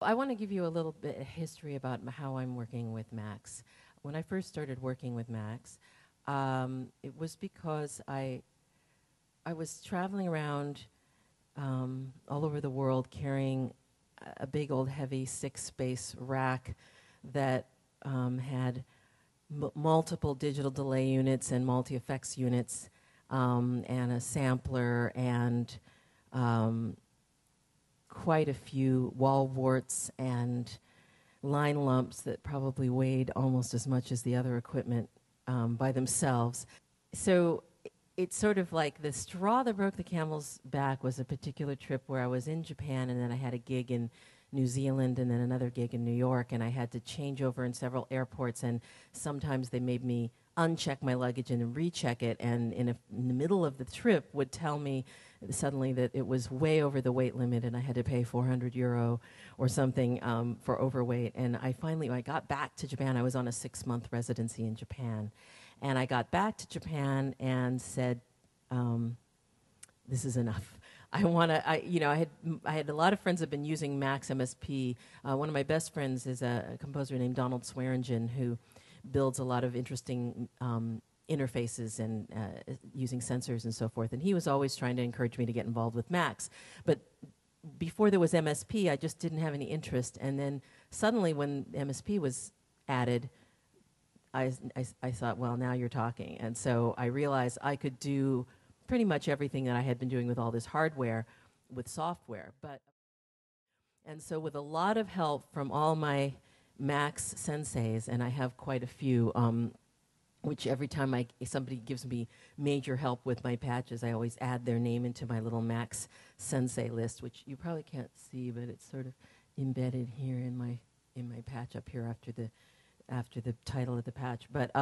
I want to give you a little bit of history about how I'm working with Macs. When I first started working with Macs, it was because I was traveling around all over the world carrying a big old heavy 6-space rack that had multiple digital delay units and multi-effects units and a sampler and quite a few wall warts and line lumps that probably weighed almost as much as the other equipment by themselves. So it's sort of like the straw that broke the camel's back was a particular trip where I was in Japan, and then I had a gig in New Zealand and then another gig in New York, and I had to change over in several airports, and sometimes they made me uncheck my luggage and then recheck it, and in the middle of the trip would tell me suddenly that it was way over the weight limit and I had to pay 400 euro or something for overweight. And when I got back to Japan, I was on a 6-month residency in Japan, and I got back to Japan and said, this is enough. I had a lot of friends that have been using Max MSP. One of my best friends is a composer named Donald Swearingen, who builds a lot of interesting interfaces and using sensors and so forth. And he was always trying to encourage me to get involved with Max. But before there was MSP, I just didn't have any interest. And then suddenly when MSP was added, I thought, well, now you're talking. And so I realized I could do pretty much everything that I had been doing with all this hardware with software. And so with a lot of help from all my Max senseis, and I have quite a few, which every time somebody gives me major help with my patches, I always add their name into my little Max sensei list, which you probably can't see, but it's sort of embedded here in my patch up here after the title of the patch. But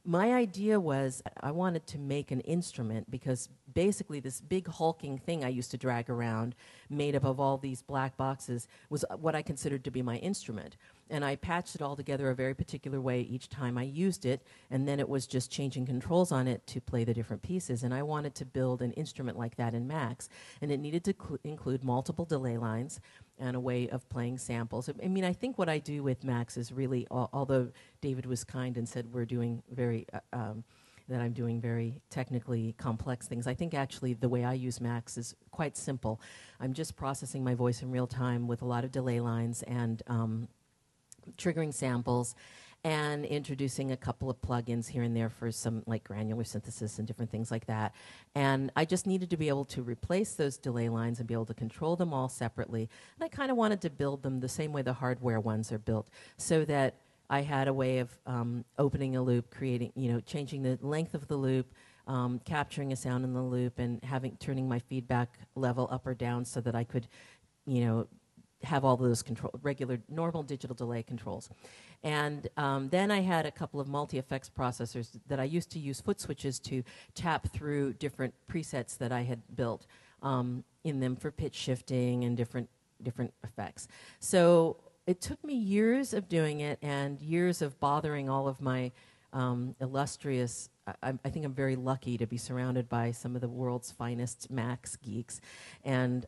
my idea was I wanted to make an instrument, because basically this big hulking thing I used to drag around made up of all these black boxes was what I considered to be my instrument. And I patched it all together a very particular way each time I used it, and then it was just changing controls on it to play the different pieces. And I wanted to build an instrument like that in Max, and it needed to include multiple delay lines and a way of playing samples. I mean, I think what I do with Max is really, although David was kind and said we're doing that I'm doing very technically complex things, I think actually the way I use Max is quite simple. I'm just processing my voice in real time with a lot of delay lines and triggering samples and introducing a couple of plugins here and there for some like granular synthesis and different things like that. And I just needed to be able to replace those delay lines and be able to control them all separately. And I kind of wanted to build them the same way the hardware ones are built, so that I had a way of opening a loop, changing the length of the loop, capturing a sound in the loop, and turning my feedback level up or down so that I could, have all those regular, normal digital delay controls. And then I had a couple of multi-effects processors that I used to use foot switches to tap through different presets that I had built in them for pitch shifting and different effects. So it took me years of doing it and years of bothering all of my illustrious, I think I'm very lucky to be surrounded by some of the world's finest Max geeks. And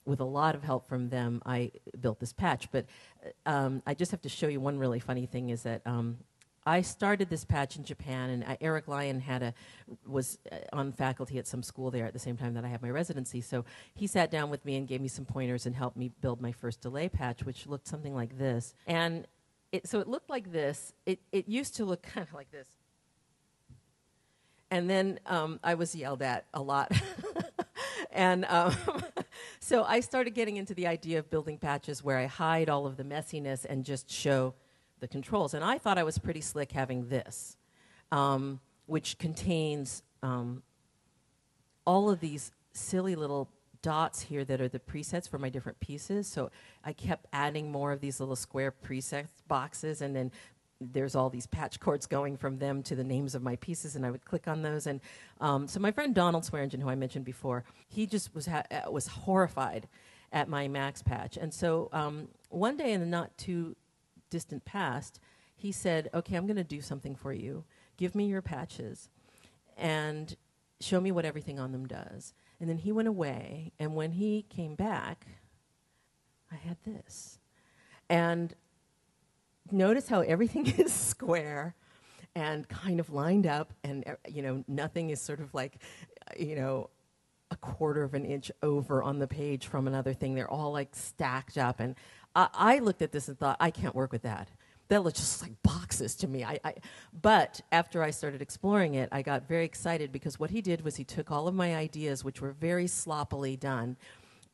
with a lot of help from them, I built this patch. But I just have to show you one really funny thing is that I started this patch in Japan, and Eric Lyon was on faculty at some school there at the same time that I had my residency. So he sat down with me and gave me some pointers and helped me build my first delay patch, which looked something like this. And so it looked like this. It used to look kind of like this. And then I was yelled at a lot. And so I started getting into the idea of building patches where I hide all of the messiness and just show the controls. And I thought I was pretty slick having this, which contains all of these silly little dots here that are the presets for my different pieces. So I kept adding more of these little square preset boxes, and then there's all these patch cords going from them to the names of my pieces, and I would click on those. And so my friend Donald Swearingen, who I mentioned before, he just was horrified at my Max patch. And so one day in the not too distant past, he said, okay, I'm going to do something for you. Give me your patches and show me what everything on them does. And then he went away, and when he came back, I had this. And notice how everything is square and kind of lined up, and nothing is sort of like, a quarter of an inch over on the page from another thing. They're all like stacked up, and I looked at this and thought, I can't work with that. That looks just like boxes to me. But after I started exploring it, I got very excited, because what he did was he took all of my ideas, which were very sloppily done,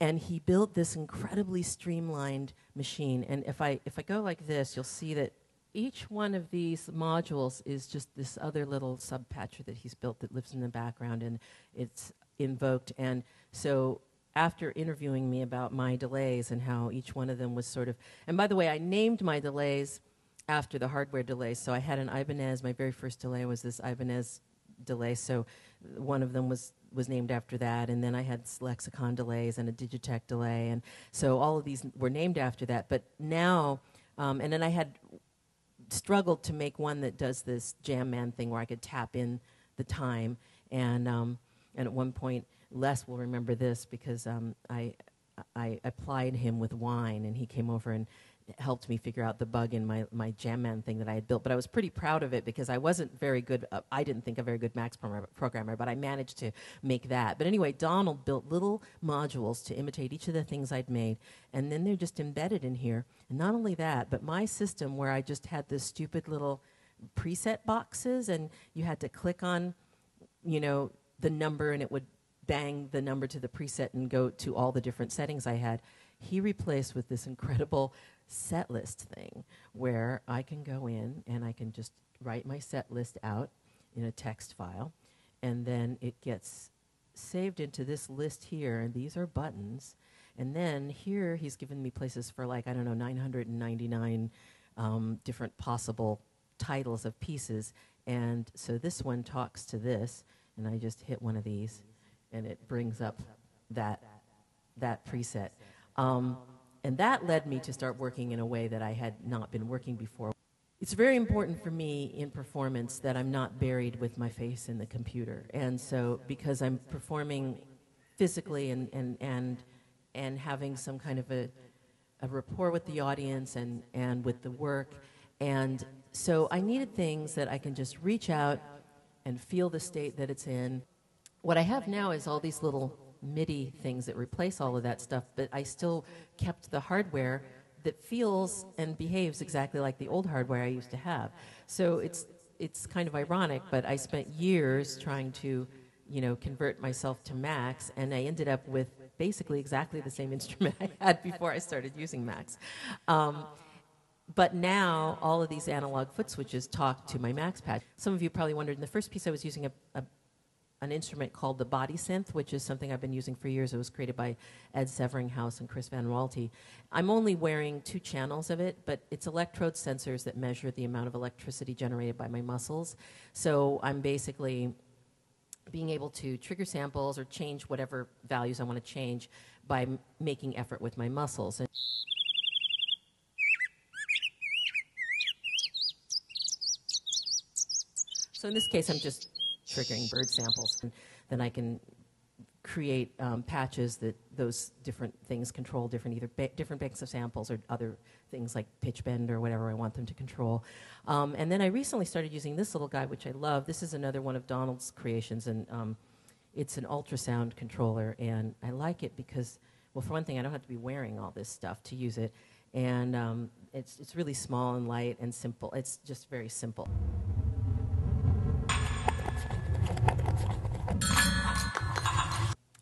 and he built this incredibly streamlined machine. And if I go like this, you'll see that each one of these modules is just this other little subpatcher that he's built that lives in the background, and it's invoked. And so after interviewing me about my delays and how each one of them was sort of, and by the way, I named my delays after the hardware delays. So I had an Ibanez. My very first delay was this Ibanez delay. So one of them was named after that. And then I had Lexicon delays and a Digitech delay. And so all of these were named after that. But now, and then I had struggled to make one that does this Jam Man thing where I could tap in the time. And at one point, Les will remember this, because I applied him with wine, and he came over and helped me figure out the bug in my Jam Man thing that I had built. But I was pretty proud of it, because I wasn't very good. I didn't think a very good Max programmer, but I managed to make that. But anyway, Donald built little modules to imitate each of the things I'd made, and then they're just embedded in here. And not only that, but my system, where I just had this stupid little preset boxes, and you had to click on, the number, and it would bang the number to the preset and go to all the different settings I had. He replaced with this incredible set list thing, where I can go in and I can just write my set list out in a text file, and then it gets saved into this list here, and these are buttons. And then here he's given me places for, like, 999 different possible titles of pieces. And so this one talks to this, and I just hit one of these, and it brings up that preset. And that led me to start working in a way that I had not been working before. It's very important for me in performance that I'm not buried with my face in the computer. And so, because I'm performing physically and having some kind of a rapport with the audience and with the work, and so I needed things that I can just reach out and feel the state that it's in. What I have now is all these little MIDI things that replace all of that stuff, but I still kept the hardware that feels and behaves exactly like the old hardware I used to have. So it's kind of ironic, but I spent years trying to, convert myself to Max, and I ended up with basically exactly the same instrument I had before I started using Max. But now all of these analog foot switches talk to my Max pad. Some of you probably wondered, in the first piece I was using an instrument called the body synth, which is something I've been using for years. It was created by Ed Severinghaus and Chris Van Walty. I'm only wearing 2 channels of it, but it's electrode sensors that measure the amount of electricity generated by my muscles. So I'm basically being able to trigger samples or change whatever values I want to change by making effort with my muscles. So in this case, I'm just triggering bird samples, and then I can create patches that those different things control different different banks of samples or other things like pitch bend or whatever I want them to control. And then I recently started using this little guy, which I love. This is another one of Donald's creations, and it's an ultrasound controller, and I like it because, well, for one thing, I don't have to be wearing all this stuff to use it, and it's really small and light and simple. It's just very simple.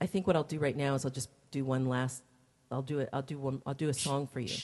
I think what I'll do right now is I'll just do one last. I'll do a song for you.